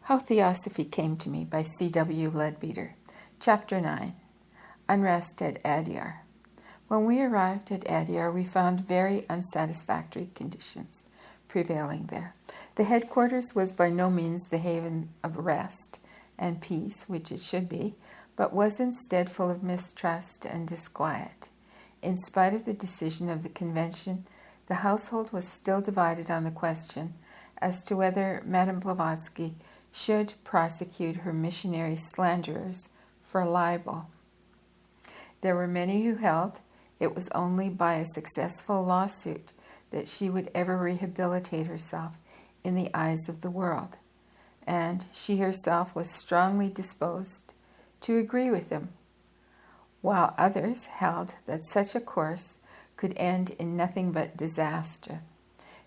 How Theosophy Came to Me by C.W. Leadbeater. Chapter 9. Unrest at Adyar. When we arrived at Adyar, we found very unsatisfactory conditions prevailing there. The headquarters was by no means the haven of rest and peace, which it should be, but was instead full of mistrust and disquiet. In spite of the decision of the convention, the household was still divided on the question as to whether Madame Blavatsky should prosecute her missionary slanderers for libel. There were many who held it was only by a successful lawsuit that she would ever rehabilitate herself in the eyes of the world, and she herself was strongly disposed to agree with them, while others held that such a course could end in nothing but disaster.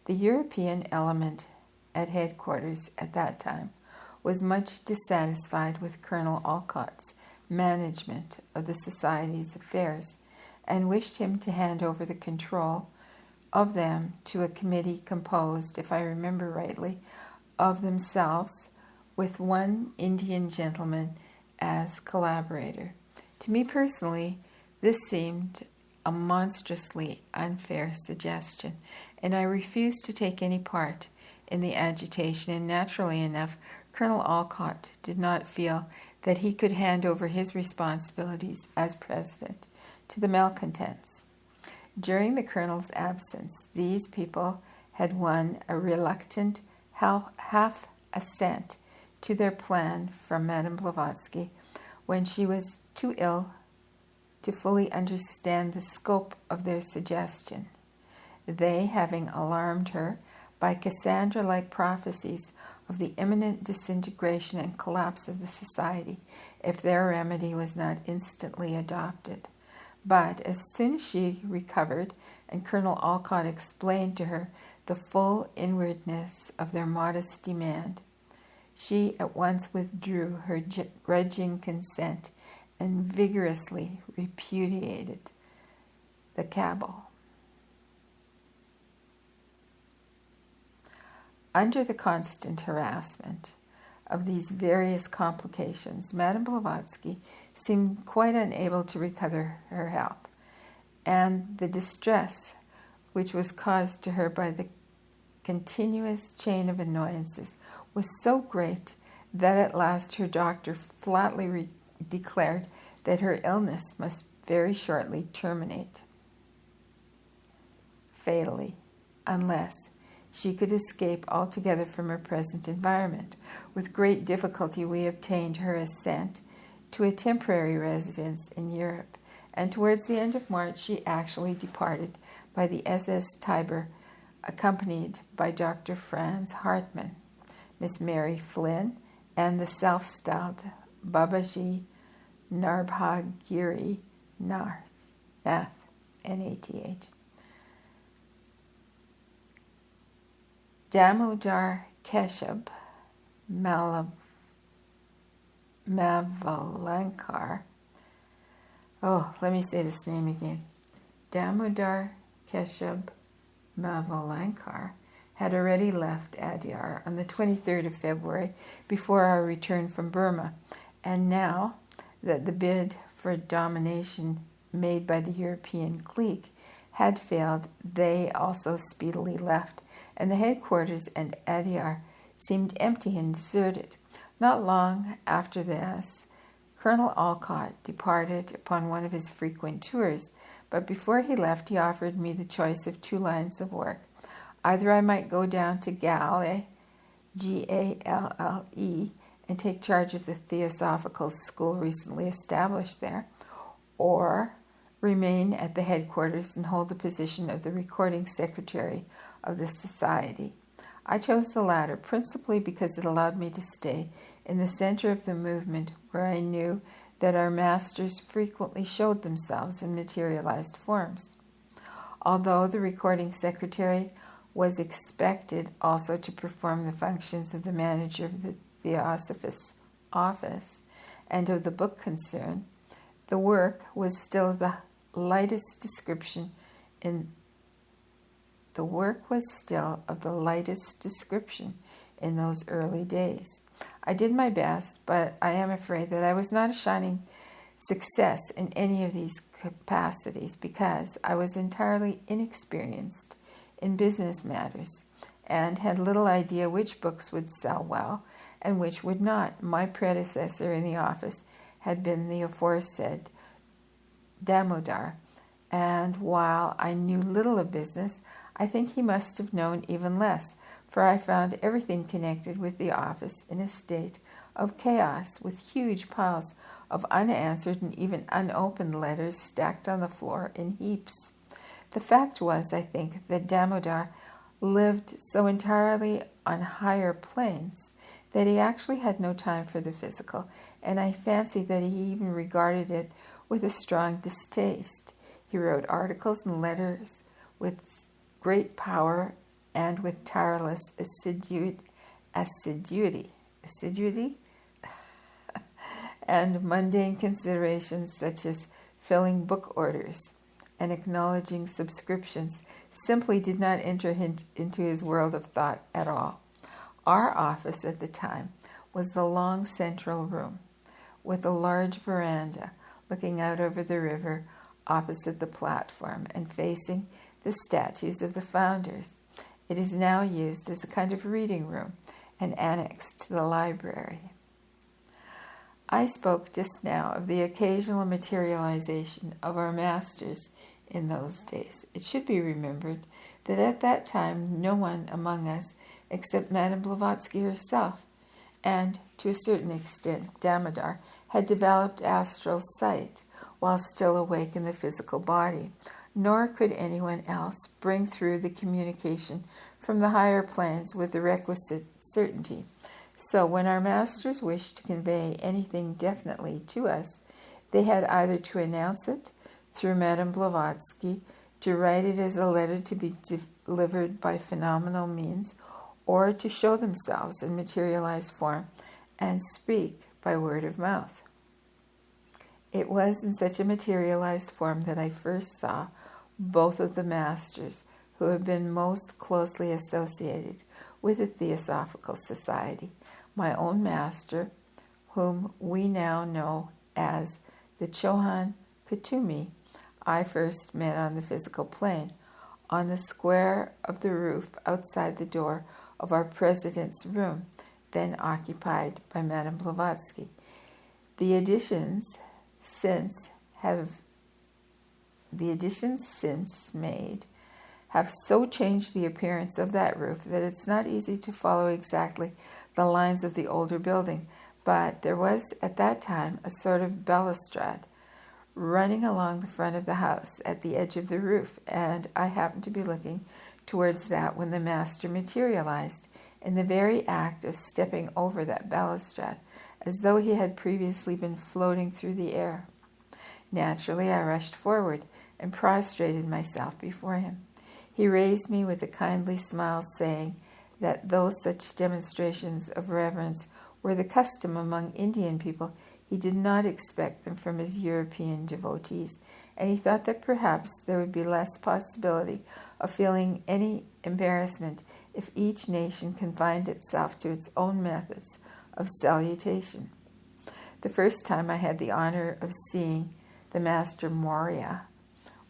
The European element at headquarters at that time was much dissatisfied with Colonel Olcott's management of the Society's affairs and wished him to hand over the control of them to a committee composed, if I remember rightly, of themselves, with one Indian gentleman as collaborator. To me personally, this seemed a monstrously unfair suggestion, and I refused to take any part in the agitation, and naturally enough, Colonel Olcott did not feel that he could hand over his responsibilities as president to the malcontents. During the colonel's absence, these people had won a reluctant half assent to their plan from Madame Blavatsky when she was too ill to fully understand the scope of their suggestion, they having alarmed her by Cassandra-like prophecies of the imminent disintegration and collapse of the society if their remedy was not instantly adopted. But as soon as she recovered and Colonel Olcott explained to her the full inwardness of their modest demand, she at once withdrew her grudging consent and vigorously repudiated the cabal. Under the constant harassment of these various complications, Madame Blavatsky seemed quite unable to recover her health, and the distress which was caused to her by the continuous chain of annoyances was so great that at last her doctor flatly declared that her illness must very shortly terminate fatally, unless she could escape altogether from her present environment. With great difficulty we obtained her assent to a temporary residence in Europe, and towards the end of March she actually departed by the SS Tiber, accompanied by Dr. Franz Hartmann, Miss Mary Flynn, and the self-styled Babaji Narbhagiri Nath, N-A-T-H. Damodar Keshab Mavalankar. Oh, let me say this name again. Damodar Keshab Mavalankar had already left Adyar on the 23rd of February before our return from Burma, and now that the bid for domination made by the European clique had failed, they also speedily left, and the headquarters and Adyar seemed empty and deserted. Not long after this, Colonel Olcott departed upon one of his frequent tours, but before he left he offered me the choice of two lines of work. Either I might go down to Galle, G-A-L-L-E, and take charge of the Theosophical School recently established there, or remain at the headquarters and hold the position of the recording secretary of the society. I chose the latter principally because it allowed me to stay in the center of the movement, where I knew that our masters frequently showed themselves in materialized forms. Although the recording secretary was expected also to perform the functions of the manager of the Theosophist's office and of the book concern, the work was still of the lightest description in in those early days. I did my best, but I am afraid that I was not a shining success in any of these capacities because I was entirely inexperienced in business matters and had little idea which books would sell well and which would not. My predecessor in the office had been the aforesaid Damodar, and while I knew little of business, I think he must have known even less, for I found everything connected with the office in a state of chaos, with huge piles of unanswered and even unopened letters stacked on the floor in heaps. The fact was, I think, that Damodar lived so entirely on higher planes that he actually had no time for the physical, and I fancy that he even regarded it with a strong distaste. He wrote articles and letters with great power and with tireless assiduity and mundane considerations such as filling book orders and acknowledging subscriptions simply did not enter into his world of thought at all. Our office at the time was the long central room with a large veranda looking out over the river opposite the platform and facing the statues of the founders. It is now used as a kind of reading room and annexed to the library. I spoke just now of the occasional materialization of our masters in those days. It should be remembered that at that time no one among us except Madame Blavatsky herself, and to a certain extent Damodar, had developed astral sight while still awake in the physical body, nor could anyone else bring through the communication from the higher planes with the requisite certainty. So when our masters wished to convey anything definitely to us, they had either to announce it through Madame Blavatsky, to write it as a letter to be delivered by phenomenal means, or to show themselves in materialized form and speak by word of mouth. It was in such a materialized form that I first saw both of the masters who have been most closely associated with the Theosophical Society. My own master, whom we now know as the Chohan Kutumi, I first met on the physical plane, on the square of the roof outside the door of our president's room, then occupied by Madame Blavatsky. The additions since made have so changed the appearance of that roof that it's not easy to follow exactly the lines of the older building, but there was at that time a sort of balustrade running along the front of the house at the edge of the roof, and I happened to be looking towards that when the master materialized, in the very act of stepping over that balustrade, as though he had previously been floating through the air. Naturally, I rushed forward and prostrated myself before him. He raised me with a kindly smile, saying that though such demonstrations of reverence were the custom among Indian people, he did not expect them from his European devotees, and he thought that perhaps there would be less possibility of feeling any embarrassment if each nation confined itself to its own methods of salutation. The first time I had the honor of seeing the Master Moria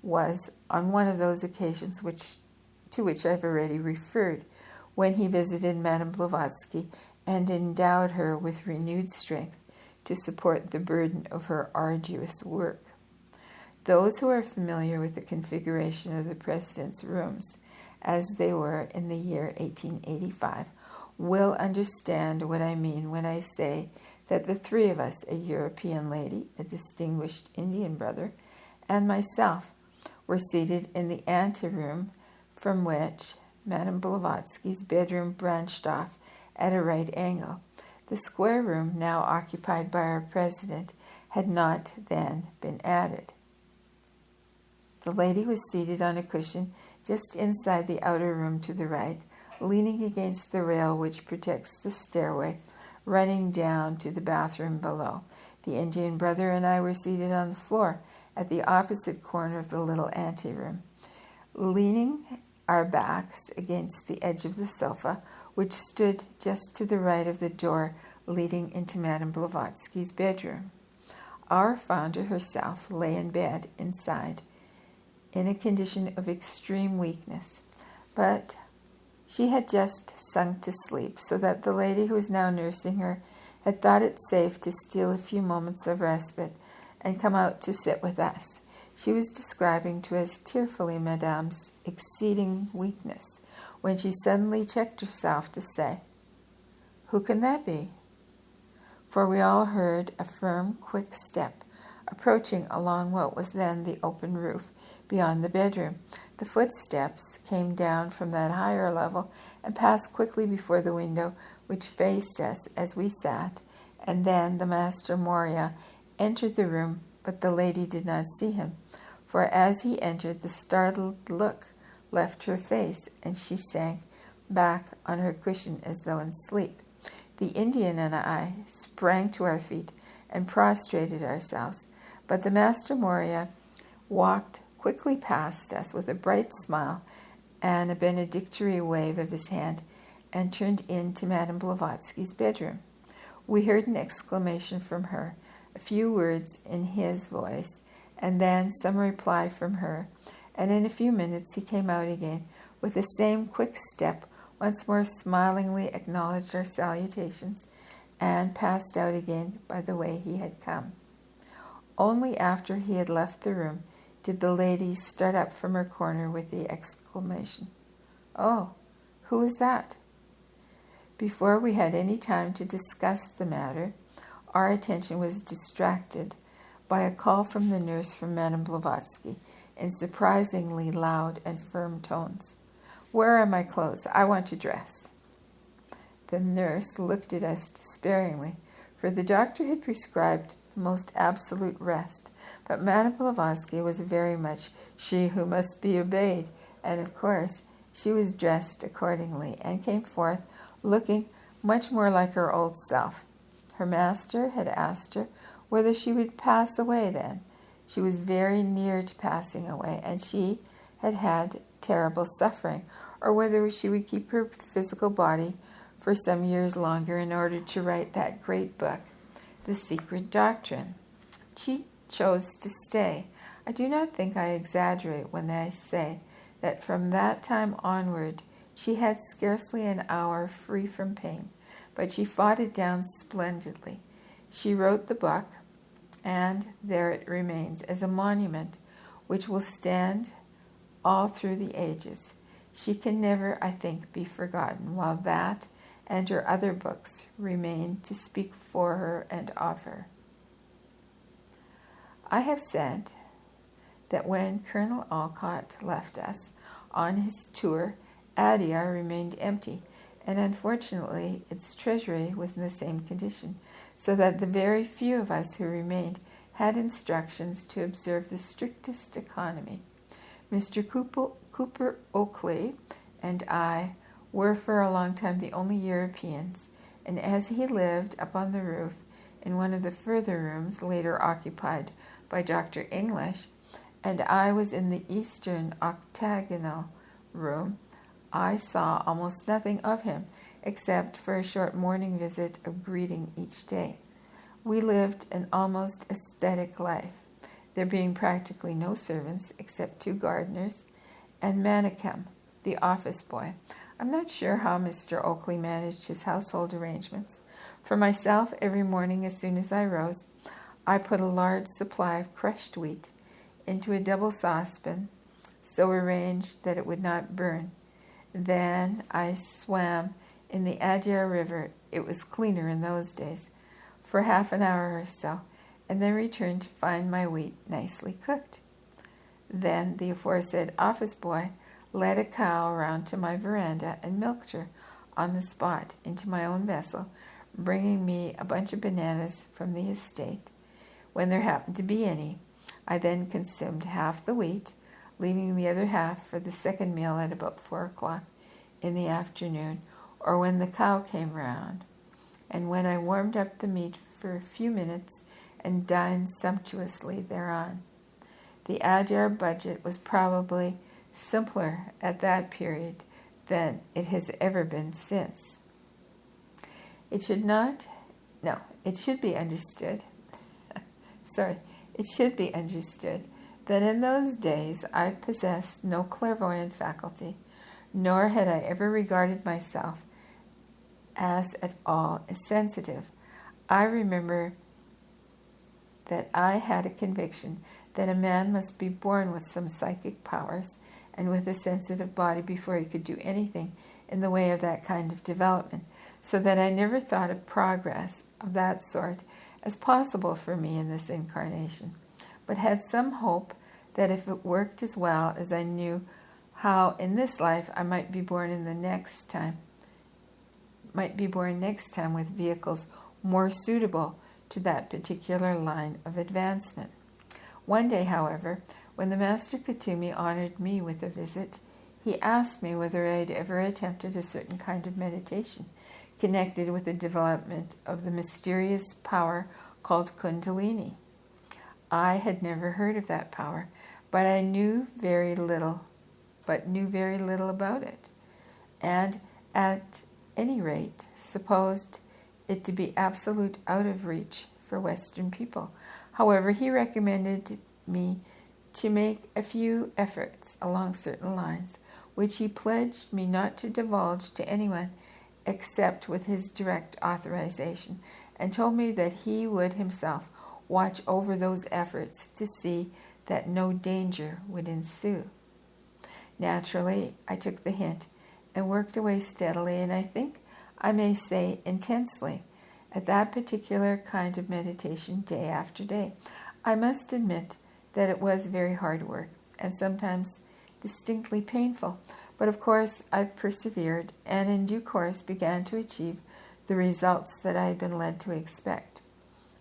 was on one of those occasions to which I've already referred, when he visited Madame Blavatsky and endowed her with renewed strength to support the burden of her arduous work. Those who are familiar with the configuration of the President's rooms, as they were in the year 1885, will understand what I mean when I say that the three of us, a European lady, a distinguished Indian brother, and myself, were seated in the anteroom from which Madame Blavatsky's bedroom branched off at a right angle. The square room now occupied by our president had not then been added. The lady was seated on a cushion just inside the outer room to the right, leaning against the rail which protects the stairway running down to the bathroom below. The Indian brother and I were seated on the floor at the opposite corner of the little anteroom. Leaning our backs against the edge of the sofa, which stood just to the right of the door leading into Madame Blavatsky's bedroom. Our founder herself lay in bed inside, in a condition of extreme weakness, but she had just sunk to sleep, so that the lady who was now nursing her had thought it safe to steal a few moments of respite and come out to sit with us. She was describing to us tearfully Madame's exceeding weakness, when she suddenly checked herself to say, "Who can that be?" For we all heard a firm, quick step approaching along what was then the open roof beyond the bedroom. The footsteps came down from that higher level and passed quickly before the window which faced us as we sat, and then the Master Moria entered the room, but the lady did not see him, for as he entered the startled look left her face, and she sank back on her cushion as though in sleep. The Indian and I sprang to our feet and prostrated ourselves, but the Master Moria walked quickly past us with a bright smile and a benedictory wave of his hand and turned into Madame Blavatsky's bedroom. We heard an exclamation from her, a few words in his voice, and then some reply from her, and in a few minutes he came out again with the same quick step, once more smilingly acknowledged our salutations, and passed out again by the way he had come. Only after he had left the room did the lady start up from her corner with the exclamation, "Oh, who is that?" Before we had any time to discuss the matter, our attention was distracted by a call from the nurse from Madame Blavatsky in surprisingly loud and firm tones. "Where are my clothes? I want to dress." The nurse looked at us despairingly, for the doctor had prescribed the most absolute rest, but Madame Blavatsky was very much she who must be obeyed, and of course she was dressed accordingly and came forth looking much more like her old self. Her master had asked her whether she would pass away then. She was very near to passing away, and she had had terrible suffering, or whether she would keep her physical body for some years longer in order to write that great book, The Secret Doctrine. She chose to stay. I do not think I exaggerate when I say that from that time onward she had scarcely an hour free from pain, but she fought it down splendidly. She wrote the book, and there it remains as a monument which will stand all through the ages. She can never, I think, be forgotten, while that and her other books remain to speak for her and of her. I have said that when Colonel Alcott left us on his tour, Adyar remained empty, and unfortunately its treasury was in the same condition, so that the very few of us who remained had instructions to observe the strictest economy. Mr. Cooper Oakley and I were for a long time the only Europeans, and as he lived up on the roof in one of the further rooms later occupied by Dr. English, and I was in the eastern octagonal room, I saw almost nothing of him, except for a short morning visit of greeting each day. We lived an almost ascetic life, there being practically no servants except 2 gardeners and Manicum, the office boy. I'm not sure how Mr. Oakley managed his household arrangements. For myself, every morning as soon as I rose, I put a large supply of crushed wheat into a double saucepan, so arranged that it would not burn. Then I swam in the Adyar River, it was cleaner in those days, for half an hour or so, and then returned to find my wheat nicely cooked. Then the aforesaid office boy led a cow around to my veranda and milked her on the spot into my own vessel, bringing me a bunch of bananas from the estate, when there happened to be any. I then consumed half the wheat, leaving the other half for the second meal at about 4 o'clock in the afternoon, or when the cow came round, and when I warmed up the meat for a few minutes and dined sumptuously thereon. The Adyar budget was probably simpler at that period than it has ever been since. It should be understood. It should be understood that in those days I possessed no clairvoyant faculty, nor had I ever regarded myself as at all sensitive. I remember that I had a conviction that a man must be born with some psychic powers and with a sensitive body before he could do anything in the way of that kind of development, so that I never thought of progress of that sort as possible for me in this incarnation, but had some hope that if it worked as well as I knew how in this life, I might be born next time with vehicles more suitable to that particular line of advancement. One day, however, when the Master Kuthumi honored me with a visit, he asked me whether I had ever attempted a certain kind of meditation connected with the development of the mysterious power called Kundalini. I had never heard of that power, but knew very little about it, and at any rate supposed it to be absolute out of reach for Western people. However, he recommended me to make a few efforts along certain lines, which he pledged me not to divulge to anyone except with his direct authorization, and told me that he would himself watch over those efforts to see that no danger would ensue. Naturally, I took the hint and worked away steadily, and I think I may say intensely, at that particular kind of meditation day after day. I must admit that it was very hard work and sometimes distinctly painful, but of course I persevered and in due course began to achieve the results that I had been led to expect.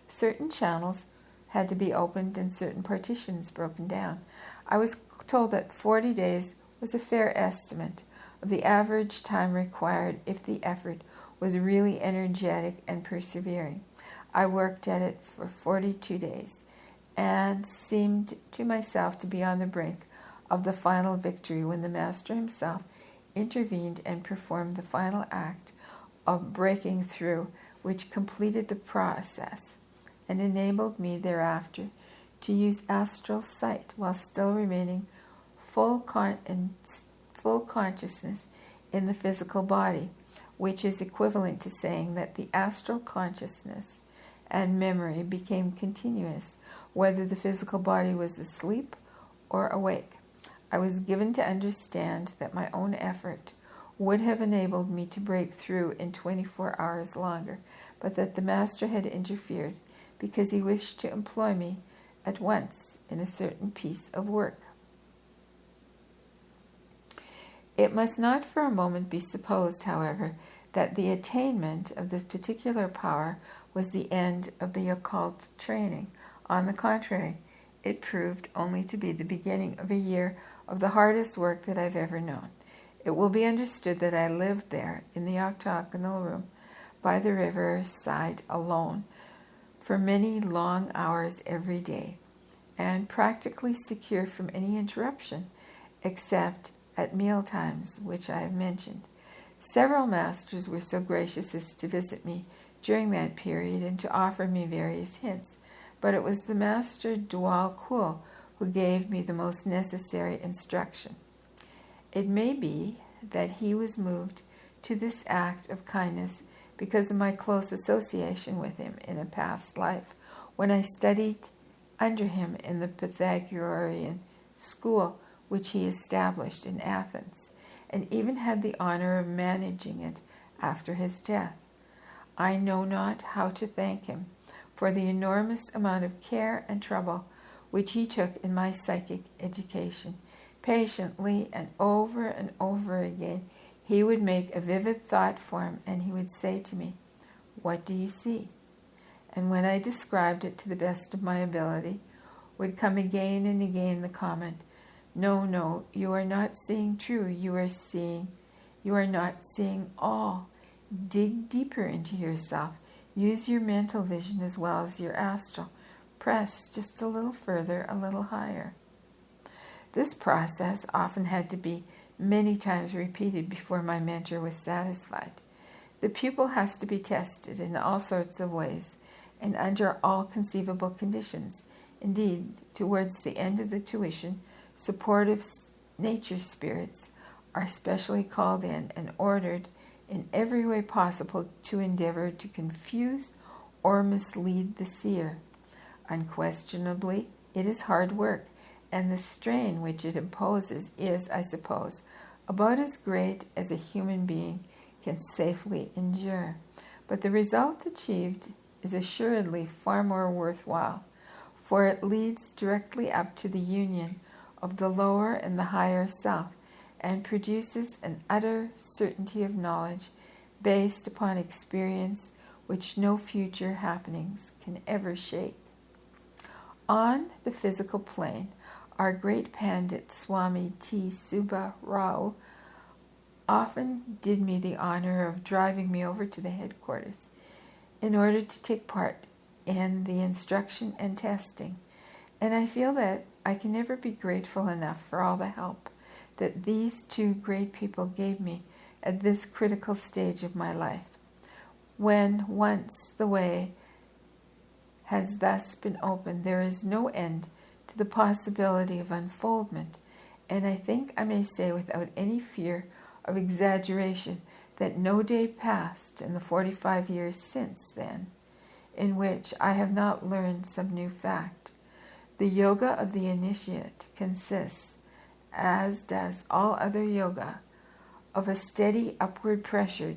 Certain channels had to be opened and certain partitions broken down. I was told that 40 days was a fair estimate of the average time required if the effort was really energetic and persevering. I worked at it for 42 days and seemed to myself to be on the brink of the final victory when the Master himself intervened and performed the final act of breaking through, which completed the process and enabled me thereafter to use astral sight while still remaining full consciousness in the physical body, which is equivalent to saying that the astral consciousness and memory became continuous, whether the physical body was asleep or awake. I was given to understand that my own effort would have enabled me to break through in 24 hours longer, but that the Master had interfered because he wished to employ me at once in a certain piece of work. It must not for a moment be supposed, however, that the attainment of this particular power was the end of the occult training. On the contrary, it proved only to be the beginning of a year of the hardest work that I've ever known. It will be understood that I lived there in the octagonal room by the river side alone for many long hours every day, and practically secure from any interruption, except at meal times, which I have mentioned. Several masters were so gracious as to visit me during that period and to offer me various hints, but it was the Master Dwal Kul who gave me the most necessary instruction. It may be that he was moved to this act of kindness because of my close association with him in a past life, when I studied under him in the Pythagorean school which he established in Athens, and even had the honor of managing it after his death. I know not how to thank him for the enormous amount of care and trouble which he took in my psychic education. Patiently and over again, he would make a vivid thought form, and he would say to me, "What do you see?" And when I described it to the best of my ability, would come again and again the comment, No, you are not seeing true. You are not seeing all. Dig deeper into yourself. Use your mental vision as well as your astral. Press just a little further, a little higher." This process often had to be many times repeated before my mentor was satisfied. The pupil has to be tested in all sorts of ways and under all conceivable conditions. Indeed, towards the end of the tuition, supportive nature spirits are specially called in and ordered in every way possible to endeavor to confuse or mislead the seer. Unquestionably, it is hard work, and the strain which it imposes is, I suppose, about as great as a human being can safely endure. But the result achieved is assuredly far more worthwhile, for it leads directly up to the union of the lower and the higher self, and produces an utter certainty of knowledge based upon experience which no future happenings can ever shake. On the physical plane, our great Pandit Swami T. Subba Rao often did me the honor of driving me over to the headquarters in order to take part in the instruction and testing, and I feel that I can never be grateful enough for all the help that these two great people gave me at this critical stage of my life. When once the way has thus been opened, there is no end to the possibility of unfoldment, and I think I may say without any fear of exaggeration that no day passed in the 45 years since then in which I have not learned some new fact. The yoga of the initiate consists, as does all other yoga, of a steady upward pressure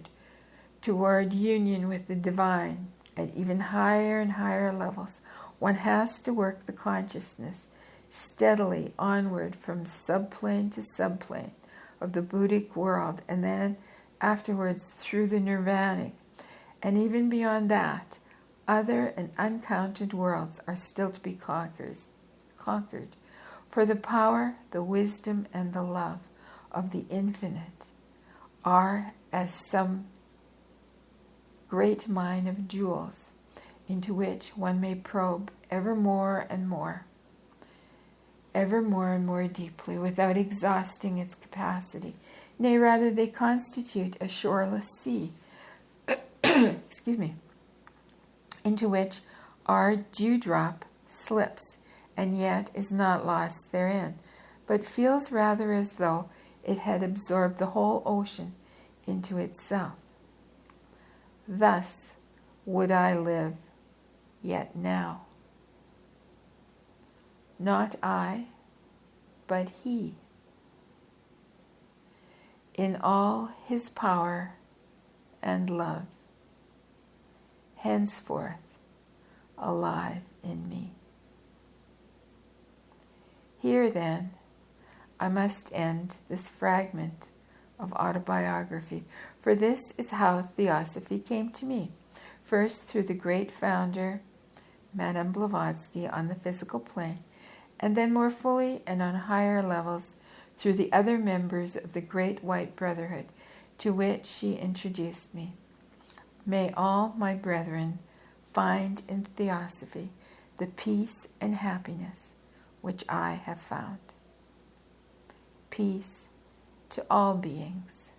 toward union with the divine at even higher and higher levels. One has to work the consciousness steadily onward from subplane to subplane of the Buddhic world, and then afterwards through the nirvanic, and even beyond that, other and uncounted worlds are still to be conquered. For the power, the wisdom, and the love of the infinite are as some great mine of jewels into which one may probe ever more and more deeply without exhausting its capacity. Nay, rather, they constitute a shoreless sea, into which our dewdrop slips and yet is not lost therein, but feels rather as though it had absorbed the whole ocean into itself. Thus would I live yet now. Not I, but He, in all His power and love, henceforth alive in me. Here, then, I must end this fragment of autobiography, for this is how Theosophy came to me. First, through the great founder, Madame Blavatsky, on the physical plane, and then more fully and on higher levels through the other members of the Great White Brotherhood, to which she introduced me. May all my brethren find in Theosophy the peace and happiness which I have found. Peace to all beings.